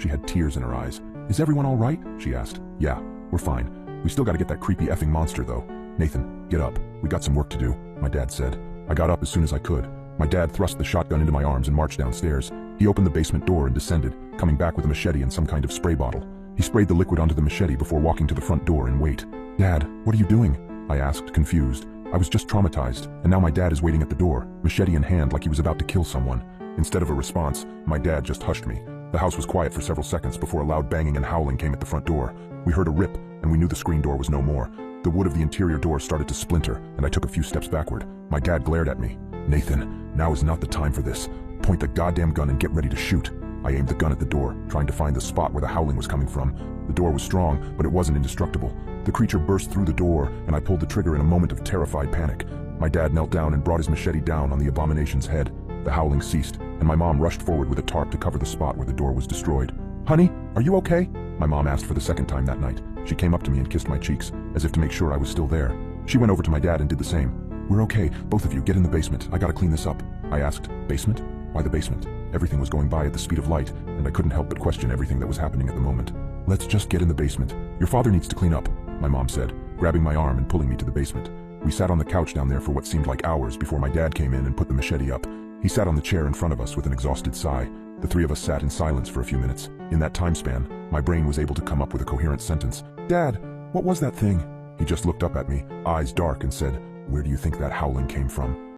She had tears in her eyes. "Is everyone all right?" she asked. "Yeah, we're fine. We still gotta get that creepy effing monster, though." "Nathan, get up. We got some work to do," my dad said. I got up as soon as I could. My dad thrust the shotgun into my arms and marched downstairs. He opened the basement door and descended, coming back with a machete and some kind of spray bottle. He sprayed the liquid onto the machete before walking to the front door and wait. "Dad, what are you doing?" I asked, confused. I was just traumatized, and now my dad is waiting at the door, machete in hand like he was about to kill someone. Instead of a response, my dad just hushed me. The house was quiet for several seconds before a loud banging and howling came at the front door. We heard a rip, and we knew the screen door was no more. The wood of the interior door started to splinter, and I took a few steps backward. My dad glared at me. "Nathan, now is not the time for this. Point the goddamn gun and get ready to shoot." I aimed the gun at the door, trying to find the spot where the howling was coming from. The door was strong, but it wasn't indestructible. The creature burst through the door, and I pulled the trigger in a moment of terrified panic. My dad knelt down and brought his machete down on the abomination's head. The howling ceased, and my mom rushed forward with a tarp to cover the spot where the door was destroyed. "Honey, are you okay?" my mom asked for the second time that night. She came up to me and kissed my cheeks, as if to make sure I was still there. She went over to my dad and did the same. "We're okay, both of you, get in the basement. I gotta clean this up." I asked, "Basement? Why the basement?" Everything was going by at the speed of light, and I couldn't help but question everything that was happening at the moment. "Let's just get in the basement. Your father needs to clean up," my mom said, grabbing my arm and pulling me to the basement. We sat on the couch down there for what seemed like hours before my dad came in and put the machete up. He sat on the chair in front of us with an exhausted sigh. The three of us sat in silence for a few minutes. In that time span, my brain was able to come up with a coherent sentence. "Dad, what was that thing?" He just looked up at me, eyes dark, and said, "Where do you think that howling came from?"